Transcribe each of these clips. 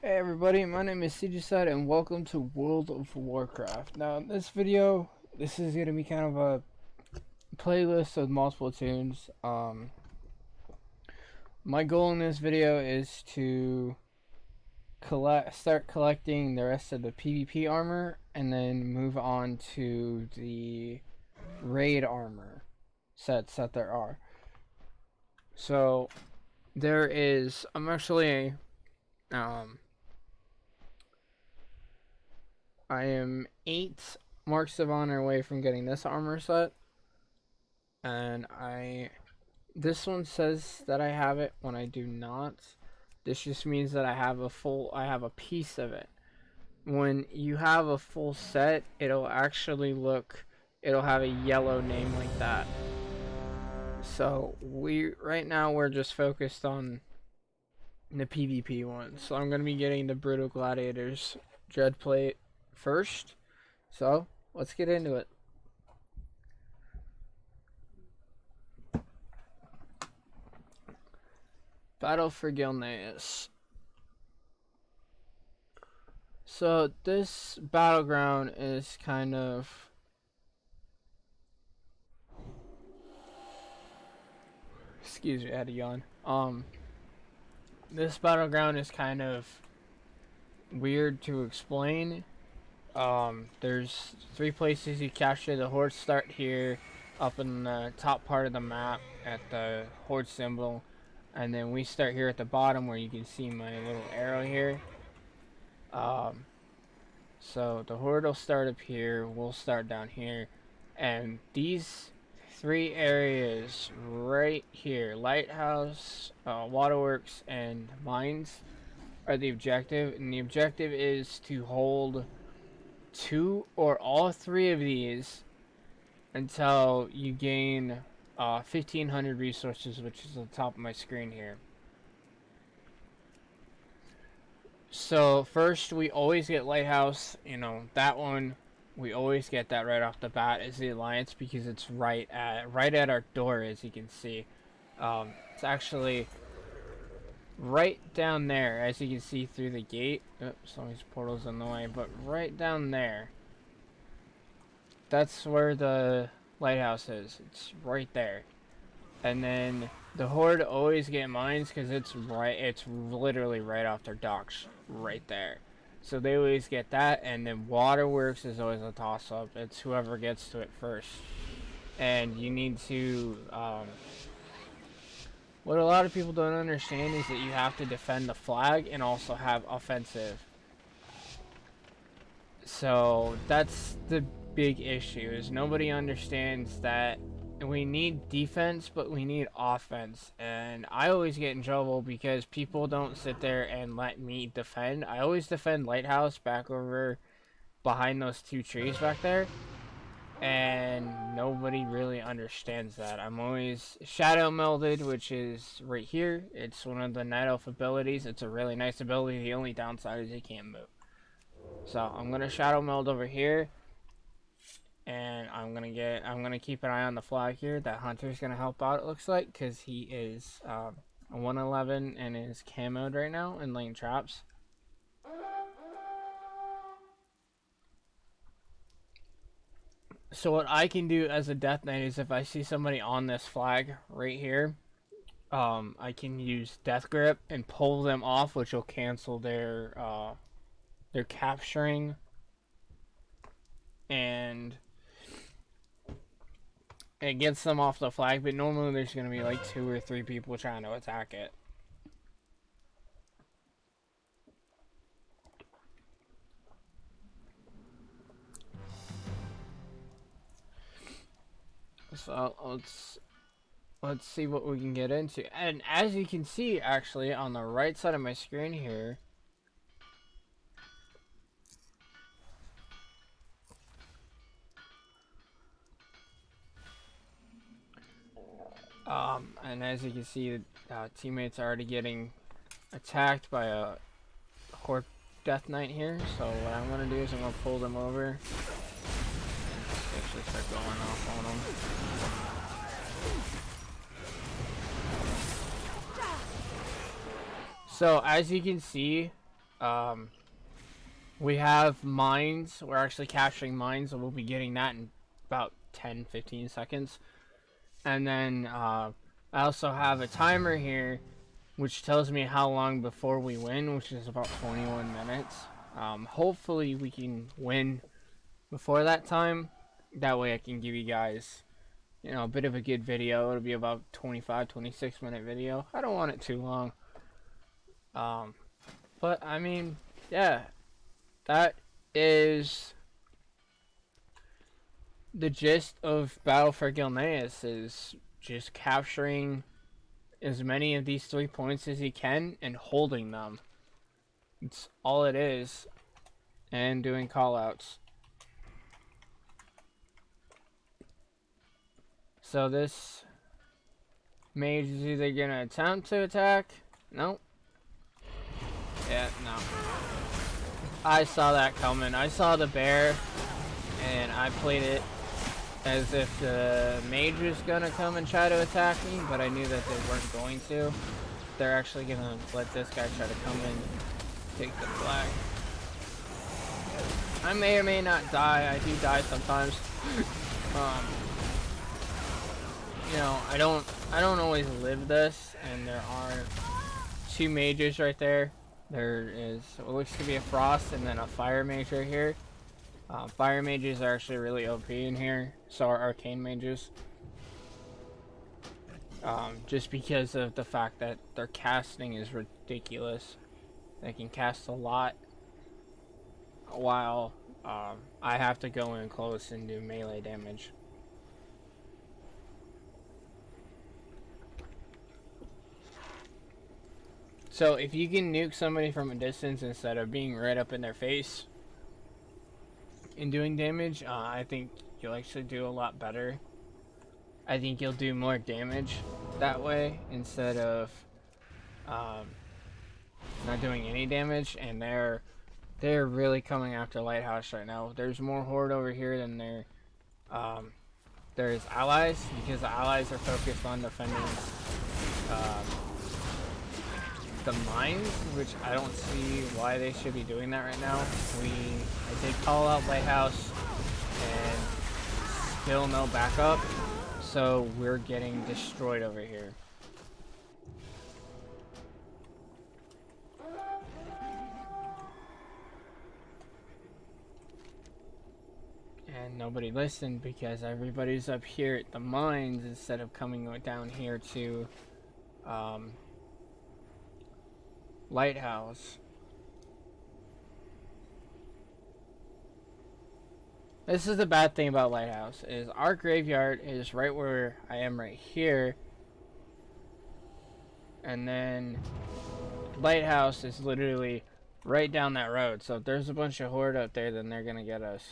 Hey everybody, my name is CGSide and welcome to World of Warcraft. Now in this video, this is going to be kind of a playlist of multiple tunes. My goal in this video is to start collecting the rest of the PvP armor and then move on to the raid armor sets that there are. So I'm actually I am 8 marks of honor away from getting this armor set, and this one says that I have it when I do not. This just means that I have a piece of it. When you have a full set, it'll have a yellow name like that. So right now we're just focused on the PvP one. So I'm gonna be getting the Brutal Gladiators Dreadplate first. So let's get into it. Battle for Gilneas. So this battleground is kind of excuse me, I had to yawn. This battleground is kind of weird to explain. There's 3 places you capture. The hordes start here, up in the top part of the map at the horde symbol, and then we start here at the bottom where you can see my little arrow here. So the horde will start up here, we'll start down here, and these 3 areas right here, Lighthouse, Waterworks, and Mines, are the objective, and the objective is to hold 2 or all 3 of these until you gain 1500 resources, which is on the top of my screen here. So first we always get Lighthouse, that one we always get that right off the bat is the Alliance, because it's right at our door, as you can see. It's actually right down there, as you can see through the gate. Oops, some of these portals in the way, but right down there, that's where the lighthouse is. It's right there. And then the horde always get mines because it's literally right off their docks right there. So they always get that, and then Waterworks is always a toss-up. It's whoever gets to it first. And you need to what a lot of people don't understand is that you have to defend the flag and also have offensive. So that's the big issue, is nobody understands that we need defense, but we need offense. And I always get in trouble because people don't sit there and let me defend. I always defend Lighthouse back over behind those 2 trees back there. And nobody really understands that. I'm always Shadow Melded, which is right here. It's one of the Night Elf abilities. It's a really nice ability. The only downside is you can't move. So I'm gonna Shadow Meld over here, and I'm gonna keep an eye on the flag here. That Hunter's gonna help out, it looks like, because he is a 111 and is camoed right now and laying traps. So what I can do as a Death Knight is, if I see somebody on this flag right here, I can use Death Grip and pull them off, which will cancel their capturing, and it gets them off the flag. But normally there's going to be like 2 or 3 people trying to attack it. So let's see what we can get into. And as you can see, actually, on the right side of my screen here, and as you can see, teammates are already getting attacked by a Horde Death Knight here. So what I'm gonna do is I'm gonna pull them over. Actually start going off on them. So as you can see, Um, we have mines. We're actually capturing mines, and we'll be getting that in about 10-15 seconds. And then I also have a timer here, which tells me how long before we win, which is about 21 minutes. Hopefully we can win before that time. That way I can give you guys, you know, a bit of a good video. It'll be about 25-26 minute video. I don't want it too long. But I mean, yeah, that is the gist of Battle for Gilneas, is just capturing as many of these 3 points as you can and holding them. It's all it is. And doing callouts. So this mage is either gonna attempt to attack. Nope. Yeah, no. I saw that coming. I saw the bear and I played it as if the mage was gonna come and try to attack me, but I knew that they weren't going to. They're actually gonna let this guy try to come in, take the flag. I may or may not die. I do die sometimes. You know, I don't always live this, and there are 2 mages right there. There is what looks to be a frost and then a fire mage right here. Fire mages are actually really OP in here. So are arcane mages. Just because of the fact that their casting is ridiculous. They can cast a lot, while I have to go in close and do melee damage. So if you can nuke somebody from a distance instead of being right up in their face and doing damage, I think you'll actually do a lot better. I think you'll do more damage that way instead of not doing any damage. And they're really coming after Lighthouse right now. There's more horde over here than there's allies, because the allies are focused on defending the mines, which I don't see why they should be doing that right now. I did call out Lighthouse and still no backup, so we're getting destroyed over here. And nobody listened because everybody's up here at the mines instead of coming down here to Lighthouse. This is the bad thing about Lighthouse, is our graveyard is right where I am right here, and then Lighthouse is literally right down that road. So if there's a bunch of horde up there, then they're gonna get us.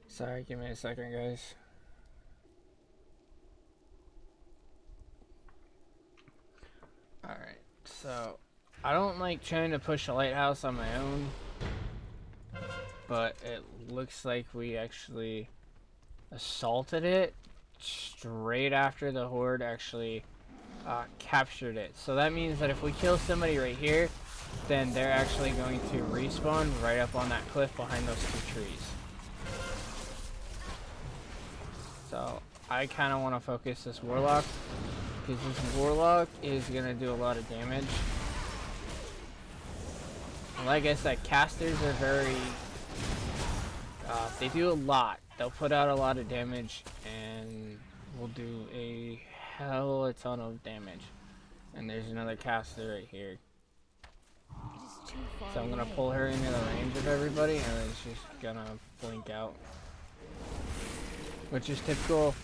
Sorry, give me a second, guys. Alright, so I don't like trying to push a Lighthouse on my own, but it looks like we actually assaulted it straight after the horde actually captured it. So that means that if we kill somebody right here, then they're actually going to respawn right up on that cliff behind those 2 trees. So I kind of want to focus this Warlock, because this Warlock is going to do a lot of damage. And like I said, casters are very... they do a lot. They'll put out a lot of damage and will do a hell of a ton of damage. And there's another caster right here. So I'm going to pull her into the range of everybody, and then she's going to blink out. Which is typical.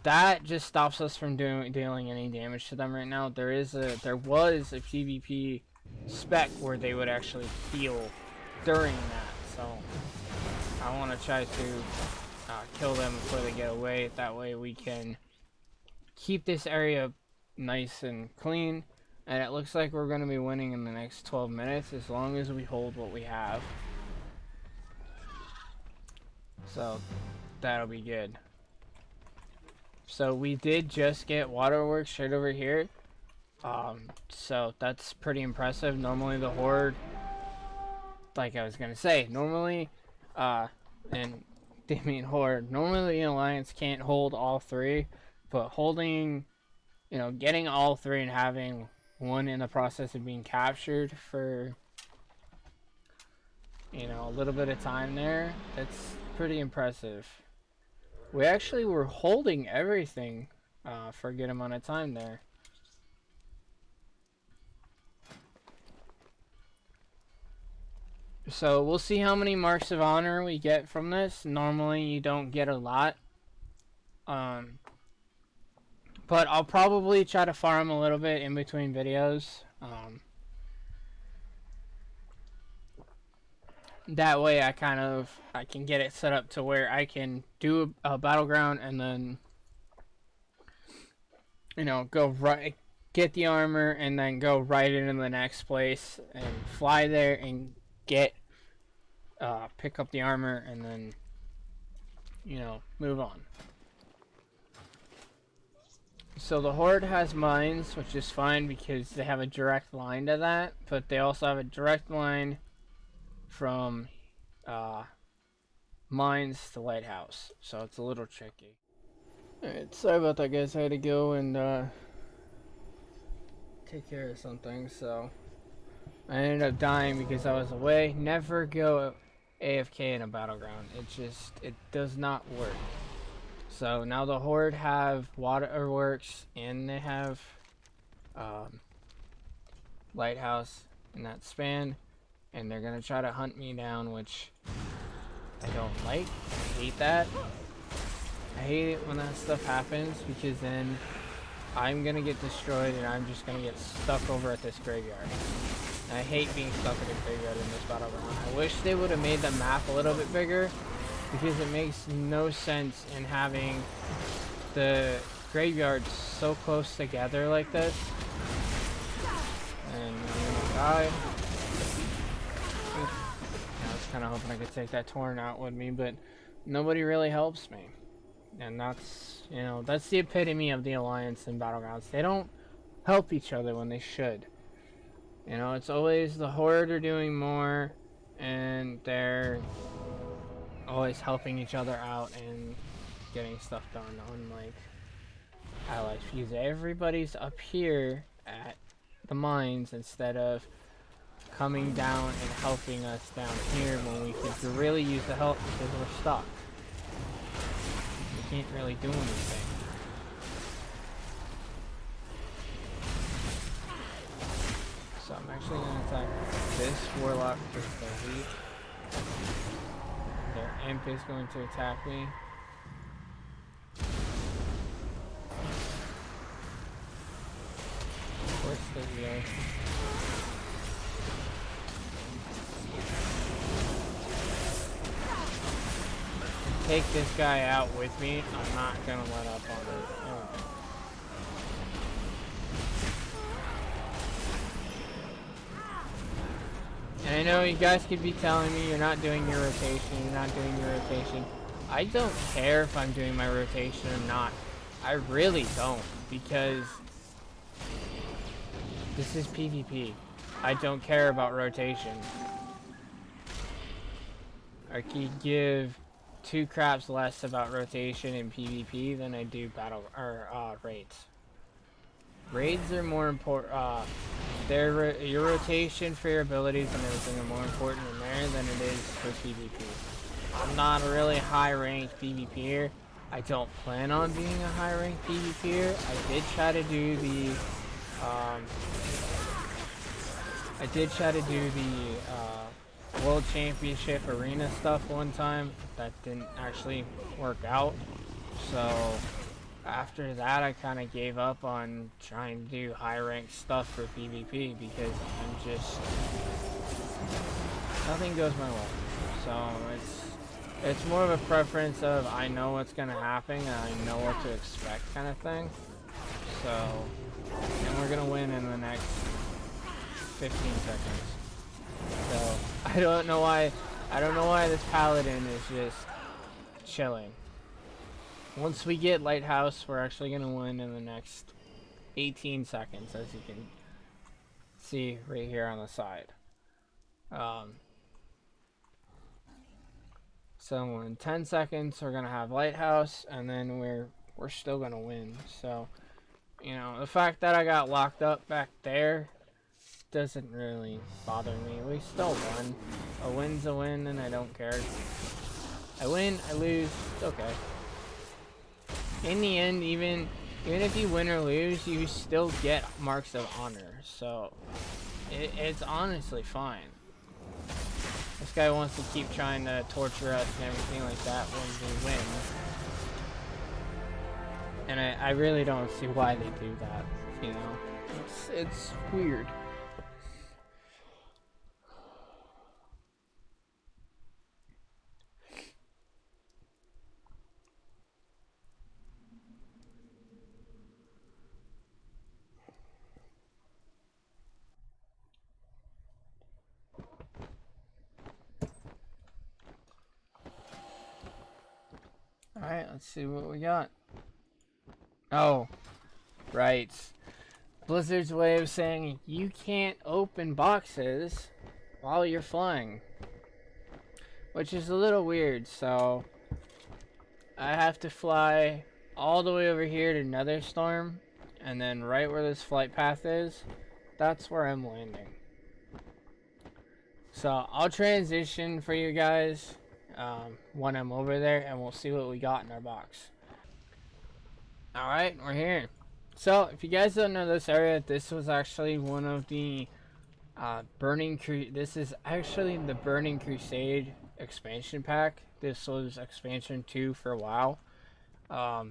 That just stops us from dealing any damage to them right now. There was a PvP spec where they would actually heal during that. So I want to try to kill them before they get away. That way we can keep this area nice and clean. And it looks like we're going to be winning in the next 12 minutes as long as we hold what we have. So that'll be good. So we did just get waterworks right over here. So that's pretty impressive. Normally the Horde, like I was gonna say, normally, and I mean Horde, normally the Alliance can't hold all three, but holding, you know, getting all three and having one in the process of being captured for, you know, a little bit of time there, that's pretty impressive. We actually were holding everything for a good amount of time there. So we'll see how many marks of honor we get from this. Normally you don't get a lot. But I'll probably try to farm a little bit in between videos. That way I can get it set up to where I can do a battleground and then, you know, go right, get the armor and then go right into the next place and fly there and get pick up the armor and then, you know, move on. So the Horde has mines, which is fine because they have a direct line to that, but they also have a direct line from mines to lighthouse, so it's a little tricky. Alright, sorry about that guys, I had to go and take care of something, so I ended up dying because I was away. Never go AFK in a battleground, it does not work. So now the Horde have waterworks and they have lighthouse in that span, and they're gonna try to hunt me down, which I don't like. I hate that. I hate it when that stuff happens because then I'm gonna get destroyed and I'm just gonna get stuck over at this graveyard. And I hate being stuck at a graveyard in this battleground. I wish they would have made the map a little bit bigger because it makes no sense in having the graveyards so close together like this. And I'm gonna die. I was kind of hoping I could take that Torrent out with me, but nobody really helps me. And that's, you know, that's the epitome of the Alliance in Battlegrounds. They don't help each other when they should. You know, it's always the Horde are doing more, and they're always helping each other out and getting stuff done, unlike Allies. Because everybody's up here at the mines instead of coming down and helping us down here when we could really use the help because we're stuck. We can't really do anything. So I'm actually going to attack this Warlock because they're weak. Their Imp is going to attack me. Of course they will. Take this guy out with me. I'm not gonna let up on him. Okay. And I know you guys could be telling me you're not doing your rotation, I don't care if I'm doing my rotation or not. I really don't, because this is PvP. I don't care about rotation. I could give 2 craps less about rotation in PvP than I do raids. Raids are more important. Your rotation for your abilities and everything are more important in there than it is for PvP. I'm not a really high-ranked PvPer. I don't plan on being a high-ranked PvPer. I did try to do the World Championship arena stuff one time. That didn't actually work out. So after that, I kind of gave up on trying to do high-ranked stuff for PvP because nothing goes my way. So it's more of a preference of I know what's gonna happen and I know what to expect kind of thing. So, and we're gonna win in the next 15 seconds. So I don't know why this Paladin is just chilling. Once we get Lighthouse, we're actually going to win in the next 18 seconds, as you can see right here on the side. So in 10 seconds, we're going to have Lighthouse, and then we're still going to win. So, you know, the fact that I got locked up back there doesn't really bother me. We still won. A win's a win, and I don't care. I win, I lose, it's okay. In the end, even if you win or lose, you still get marks of honor. So it's honestly fine. This guy wants to keep trying to torture us and everything like that when we win. And I really don't see why they do that, you know. It's weird. Alright, let's see what we got. Oh, right. Blizzard's way of saying you can't open boxes while you're flying. Which is a little weird, so I have to fly all the way over here to Netherstorm, and then right where this flight path is, that's where I'm landing. So I'll transition for you guys when I'm over there, and we'll see what we got in our box. Alright, we're here. So if you guys don't know this area, this was actually one of the this is actually the Burning Crusade expansion pack. This was expansion 2 for WoW. I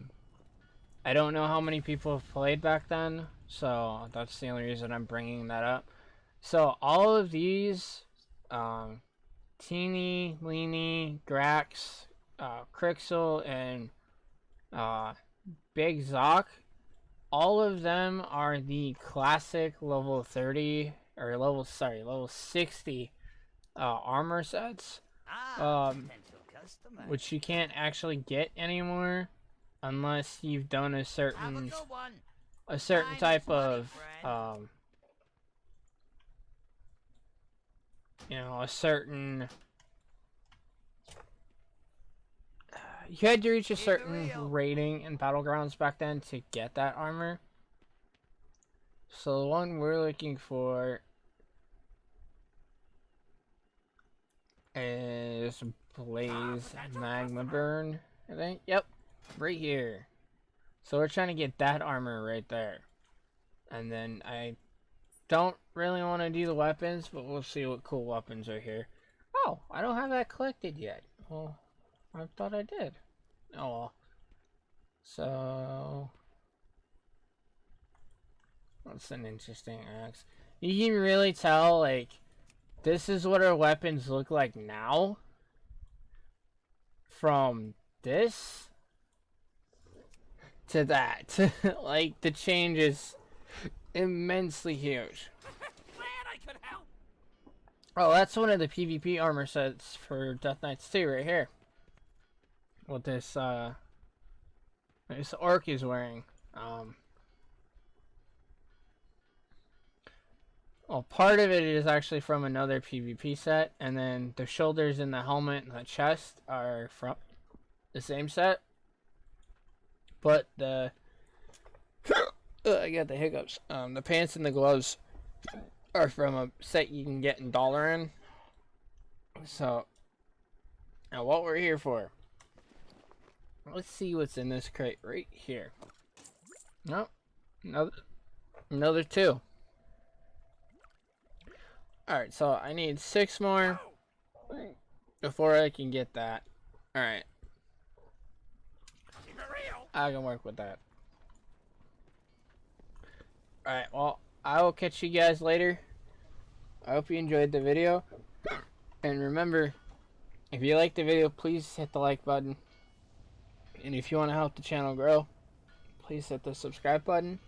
don't know how many people have played back then, so that's the only reason I'm bringing that up. So all of these, Teeny, Leany, Grax, Crixel, and Big Zoc, all of them are the classic level 30 or level 60 armor sets, which you can't actually get anymore unless you've done a certain type of you know, a certain you had to reach a certain rating in Battlegrounds back then to get that armor. So the one we're looking for is Blaze Magma Burn, I think. Yep, right here. So we're trying to get that armor right there. And then I don't really want to do the weapons, but we'll see what cool weapons are here. Oh, I don't have that collected yet. Well, I thought I did. Oh well. So that's an interesting axe. You can really tell, like, this is what our weapons look like now. From this to that. Like, the change is immensely huge. Oh, that's one of the PvP armor sets for Death Knights 2 right here. What this orc is wearing. Well, part of it is actually from another PvP set, and then the shoulders and the helmet and the chest are from the same set. But the I got the hiccups. The pants and the gloves are from a set you can get in Dalaran. So now what we're here for. Let's see what's in this crate right here. Nope. Another 2. Alright, so I need 6 more before I can get that. Alright. I can work with that. Alright, well, I will catch you guys later. I hope you enjoyed the video. And remember, if you liked the video, please hit the like button. And if you want to help the channel grow, please hit the subscribe button.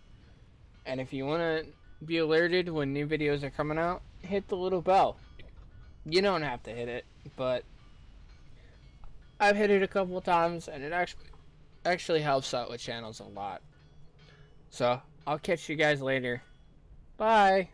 And if you want to be alerted when new videos are coming out, hit the little bell. You don't have to hit it, but I've hit it a couple times, and it actually helps out with channels a lot. So I'll catch you guys later. Bye.